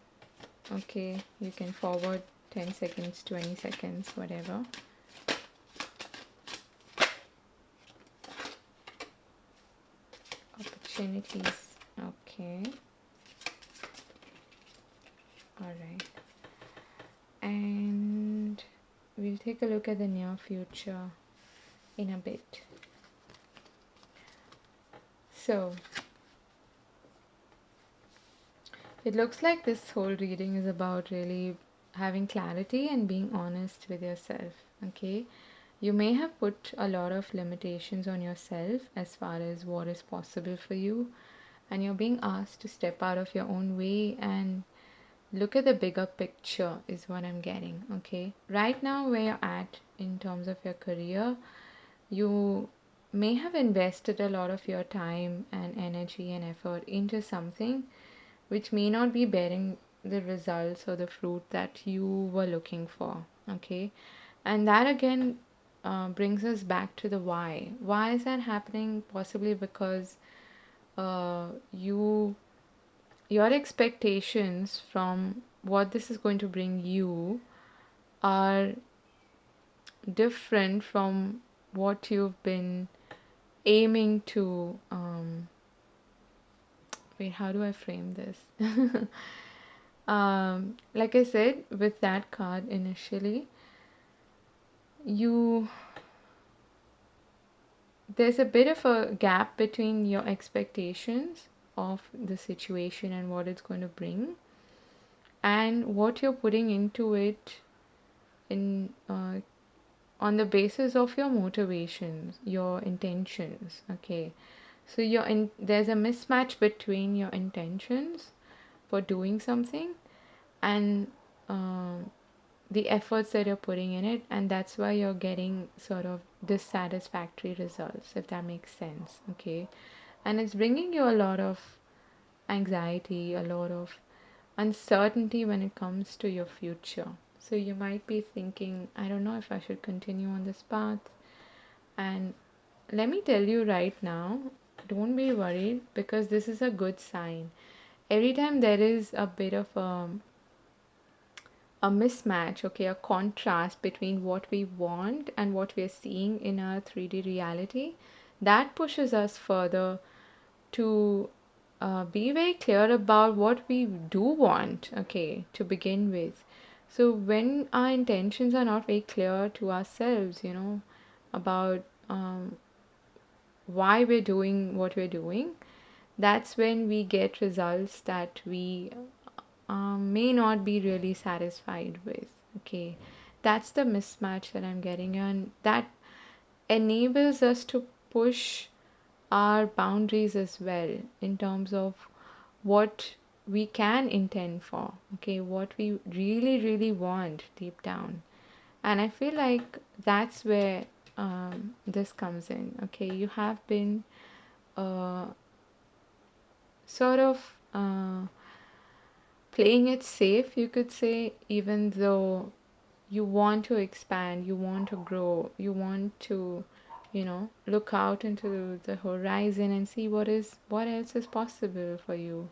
okay, you can forward 10 seconds, 20 seconds, whatever. opportunities. Okay. All right. And we'll take a look at the near future in a bit. So, it looks like this whole reading is about really having clarity and being honest with yourself. Okay. You may have put a lot of limitations on yourself as far as what is possible for you, and you're being asked to step out of your own way and look at the bigger picture, is what I'm getting. Okay. Right now, where you're at in terms of your career, you may have invested a lot of your time and energy and effort into something which may not be bearing the results or the fruit that you were looking for. Okay. And that again brings us back to the why. Why is that happening? Possibly because your expectations from what this is going to bring you are different from what you've been aiming to. Wait, how do I frame this? Like I said, with that card initially, you there's a bit of a gap between your expectations of the situation and what it's going to bring and what you're putting into it in on the basis of your motivations, your intentions. Okay. So there's a mismatch between your intentions for doing something and um, the efforts that you're putting in it, and that's why you're getting sort of dissatisfactory results, if that makes sense. Okay. And it's bringing you a lot of anxiety, a lot of uncertainty when it comes to your future. So you might be thinking, I don't know if I should continue on this path. And let me tell you right now, don't be worried, because this is a good sign. Every time there is a bit of a mismatch, okay, a contrast between what we want and what we're seeing in our 3D reality, that pushes us further to be very clear about what we do want, okay, to begin with. So when our intentions are not very clear to ourselves, about why we're doing what we're doing, that's when we get results that we may not be really satisfied with. Okay, that's the mismatch that I'm getting, and that enables us to push our boundaries as well in terms of what we can intend for, okay, what we really, really want deep down. And I feel like that's where this comes in. Okay, you have been uh, sort of playing it safe, you could say, even though you want to expand, you want to grow, you want to, look out into the horizon and see what else is possible for you.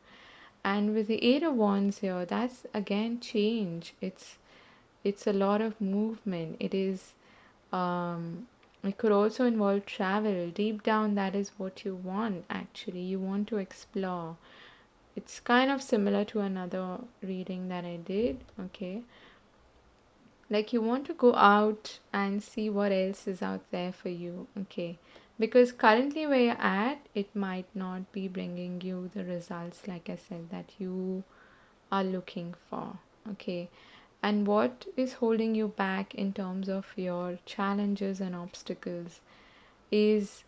And with the Eight of Wands here, that's again change. It's a lot of movement. It could also involve travel. Deep down, that is what you want actually. You want to explore. It's kind of similar to another reading that I did, okay? Like you want to go out and see what else is out there for you, okay? Because currently where you're at, it might not be bringing you the results, like I said, that you are looking for, okay? And what is holding you back in terms of your challenges and obstacles is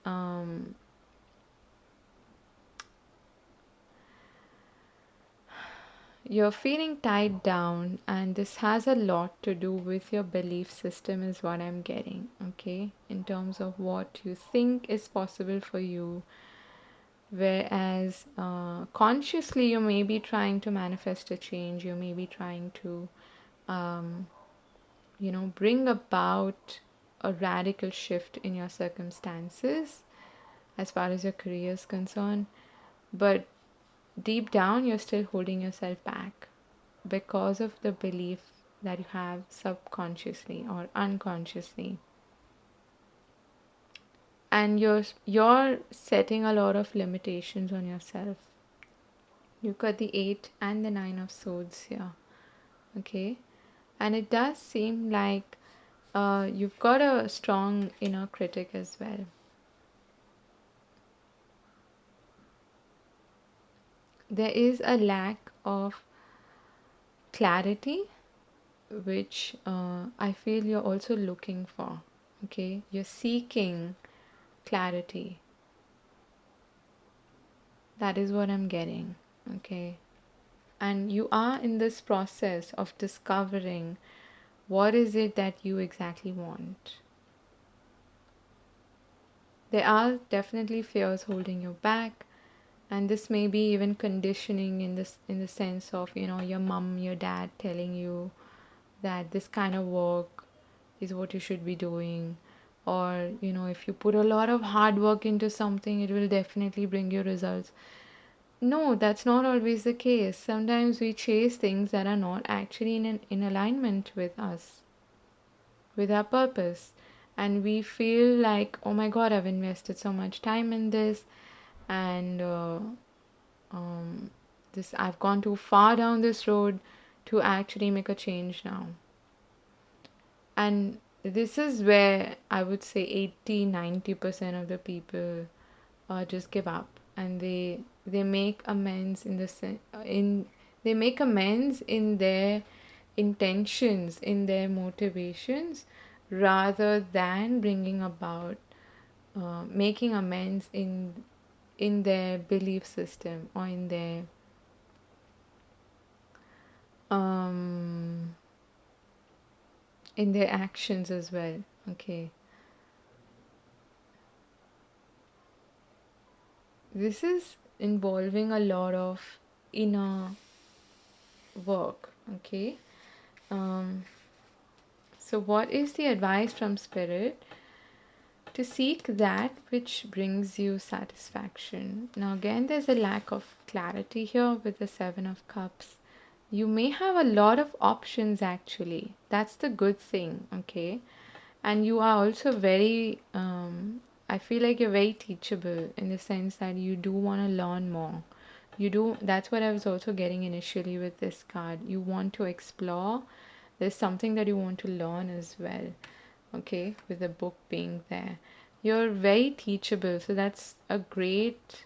you're feeling tied down, and this has a lot to do with your belief system, is what I'm getting, okay? In terms of what you think is possible for you, whereas consciously you may be trying to manifest a change, you may be trying to, um, bring about a radical shift in your circumstances as far as your career is concerned, but deep down you're still holding yourself back because of the belief that you have subconsciously or unconsciously. and you're setting a lot of limitations on yourself. You've got the 8 and the 9 of swords here. Okay, and it does seem like you've got a strong inner critic as well. There is a lack of clarity, which I feel you're also looking for. Okay, you're seeking clarity. That is what I'm getting. Okay, and you are in this process of discovering what is it that you exactly want. There are definitely fears holding you back, and this may be even conditioning in the sense of, your mom, your dad telling you that this kind of work is what you should be doing, or if you put a lot of hard work into something, it will definitely bring you results. No, that's not always the case. Sometimes we chase things that are not actually in alignment with us, with our purpose, and we feel like, oh my god, I've invested so much time in this, and um, this I've gone too far down this road to actually make a change now. And this is where I would say 80-90% of the people just give up, and they make amends in they make amends in their intentions, in their motivations, rather than bringing about making amends in their belief system, or um in their actions as well. Okay, this is involving a lot of inner work. Okay, um so what is the advice from spirit? To seek that which brings you satisfaction. Now, again, there's a lack of clarity here with the Seven of Cups. You may have a lot of options actually. That's the good thing, okay? And you are also very, I feel like you're very teachable in the sense that you do want to learn more. You do, that's what I was also getting initially with this card. You want to explore, there's something that you want to learn as well, okay, with the book being there. You're very teachable, so that's a great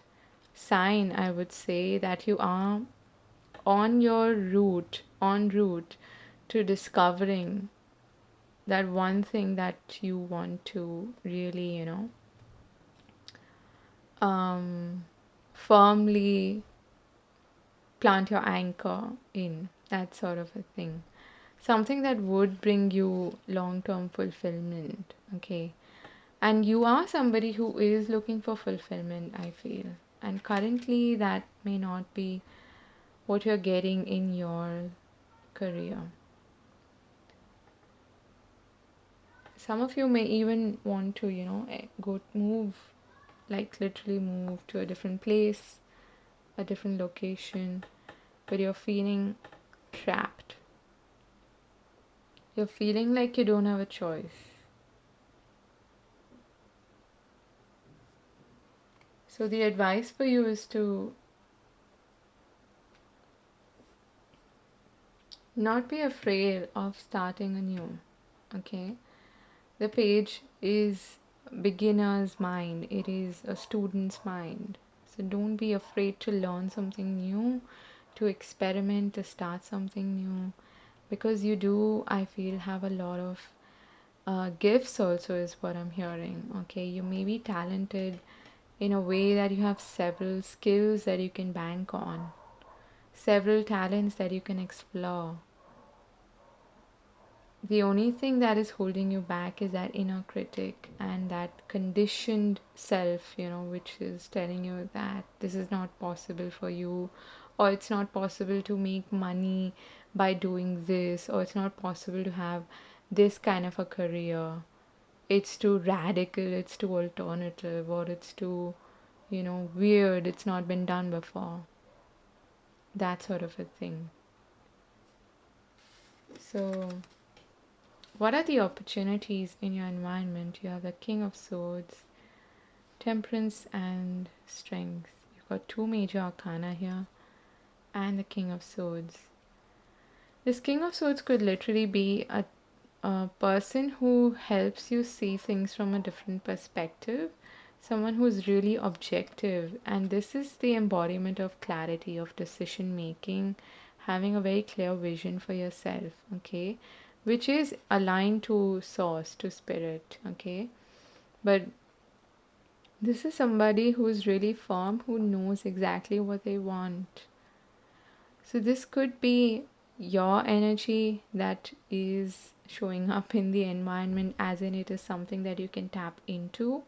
sign, I would say, that you are on your route, en route to discovering that one thing that you want to really, um, firmly plant your anchor in, that sort of a thing. Something that would bring you long term fulfillment, okay? And you are somebody who is looking for fulfillment, I feel. And currently, that may not be what you're getting in your career. Some of you may even want to, go move, like literally move to a different place, a different location, but you're feeling trapped. You're feeling like you don't have a choice. So, the advice for you is to not be afraid of starting anew, okay? The page is beginner's mind, it is a student's mind. So don't be afraid to learn something new, to experiment, to start something new, because you do, I feel, have a lot of gifts, also, is what I'm hearing. Okay, you may be talented in a way that you have several skills that you can bank on, several talents that you can explore. The only thing that is holding you back is that inner critic and that conditioned self, which is telling you that this is not possible for you, or it's not possible to make money by doing this, or it's not possible to have this kind of a career. It's too radical, it's too alternative, or it's too, weird, it's not been done before. That sort of a thing. So, what are the opportunities in your environment? You have the King of Swords, Temperance and Strength. You've got two major arcana here, and the King of Swords. This King of Swords could literally be a person who helps you see things from a different perspective, someone who's really objective. And this is the embodiment of clarity, of decision making, having a very clear vision for yourself, okay, which is aligned to source, to spirit, okay. But this is somebody who's really firm, who knows exactly what they want. So this could be your energy that is showing up in the environment, as in it is something that you can tap into,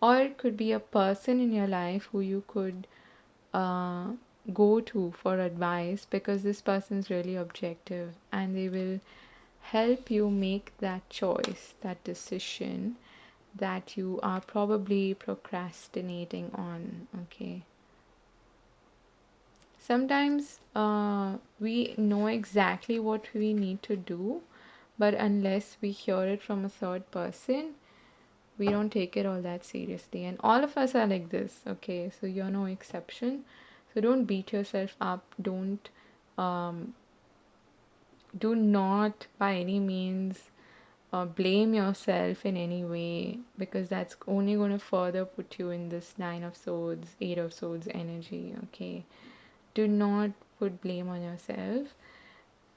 or it could be a person in your life who you could uh, go to for advice, because this person is really objective and they will help you make that choice, that decision that you are probably procrastinating on, okay. Sometimes we know exactly what we need to do, but unless we hear it from a third person, we don't take it all that seriously. And all of us are like this, okay? So you're no exception. So don't beat yourself up. Don't, um, do not by any means blame yourself in any way, because that's only going to further put you in this Nine of Swords, Eight of Swords energy, okay? Do not put blame on yourself.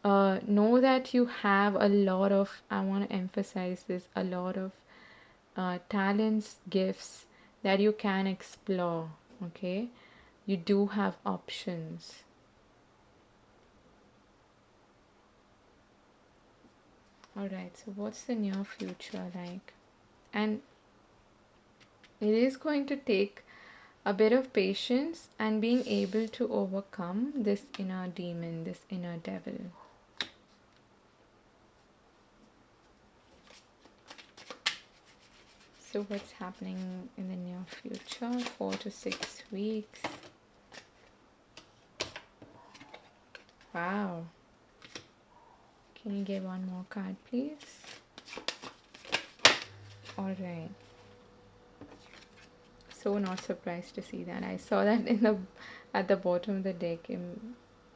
Know that you have a lot of, I want to emphasize this, a lot of talents, gifts that you can explore, okay? You do have options. Alright, so what's the near future like? And it is going to take a bit of patience and being able to overcome this inner demon, this inner devil. So what's happening in the near future? 4 to 6 weeks. Wow. Can you get one more card, please? Alright. So not surprised to see that. I saw that in the at the bottom of the deck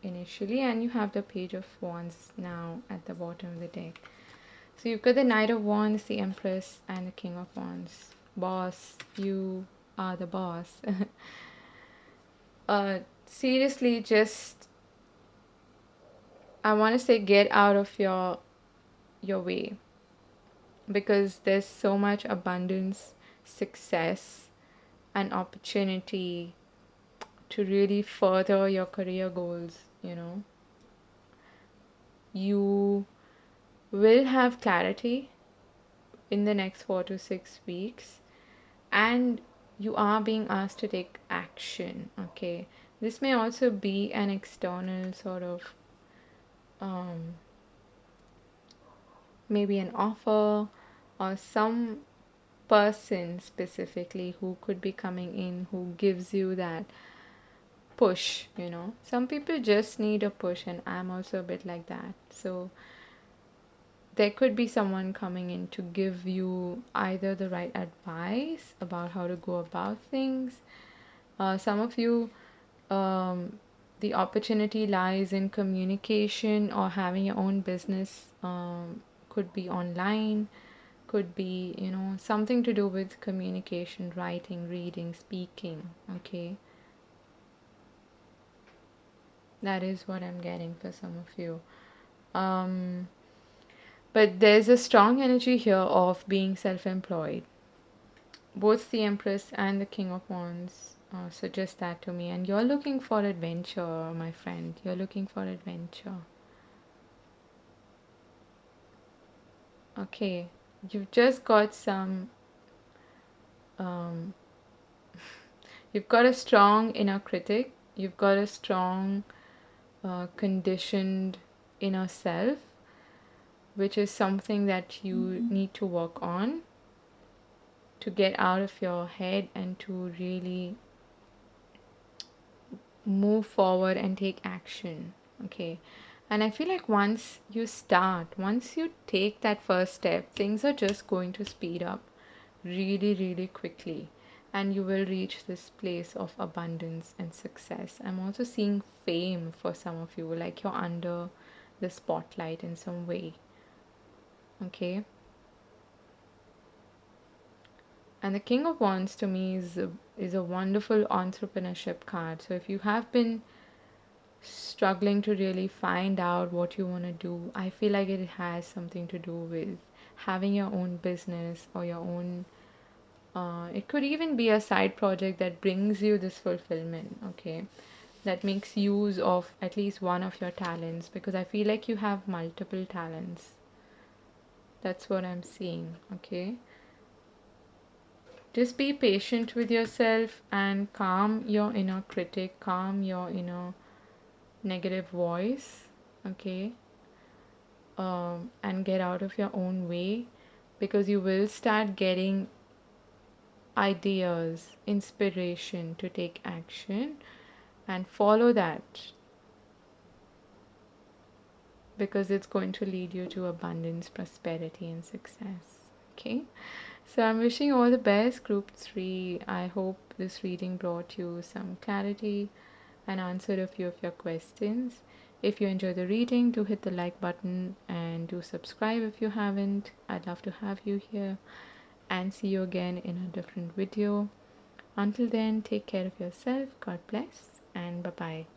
initially, and you have the Page of Wands now at the bottom of the deck. So you've got the Knight of Wands, the Empress, and the King of Wands. Boss, you are the boss. Seriously, just I want to say get out of your way, because there's so much abundance, success, and opportunity to really further your career goals, you know. You will have clarity in the next 4 to 6 weeks, and you are being asked to take action, okay. This may also be an external sort of maybe an offer, or some person specifically who could be coming in who gives you that push, you know. Some people just need a push, and I'm also a bit like that. So there could be someone coming in to give you either the right advice about how to go about things. Some of you, the opportunity lies in communication or having your own business. Could be online, could be, you know, something to do with communication, writing, reading, speaking, okay. That is what I'm getting for some of you. Um, but there's a strong energy here of being self-employed. Both the Empress and the King of Wands suggest that to me. And you're looking for adventure, my friend. You're looking for adventure. Okay, you've just got some. Um, you've got a strong inner critic. You've got a strong, conditioned inner self, which is something that you need to work on to get out of your head and to really move forward and take action, okay. And I feel like once you take that first step, things are just going to speed up really really quickly, and you will reach this place of abundance and success. I'm also seeing fame for some of you, like you're under the spotlight in some way. Okay. And the King of Wands to me is a wonderful entrepreneurship card. So if you have been struggling to really find out what you want to do, I feel like it has something to do with having your own business or your own. It could even be a side project that brings you this fulfillment, okay? That makes use of at least one of your talents, because I feel like you have multiple talents. That's what I'm seeing, okay? Just be patient with yourself and calm your inner critic, calm your inner negative voice, okay? And get out of your own way, because you will start getting ideas, inspiration to take action, and follow that, because it's going to lead you to abundance, prosperity, and success. Okay, so I'm wishing you all the best, group 3. I hope this reading brought you some clarity and answered a few of your questions. If you enjoy the reading, do hit the like button and do subscribe if you haven't. I'd love to have you here, and see you again in a different video. Until then, take care of yourself. God bless, and bye bye.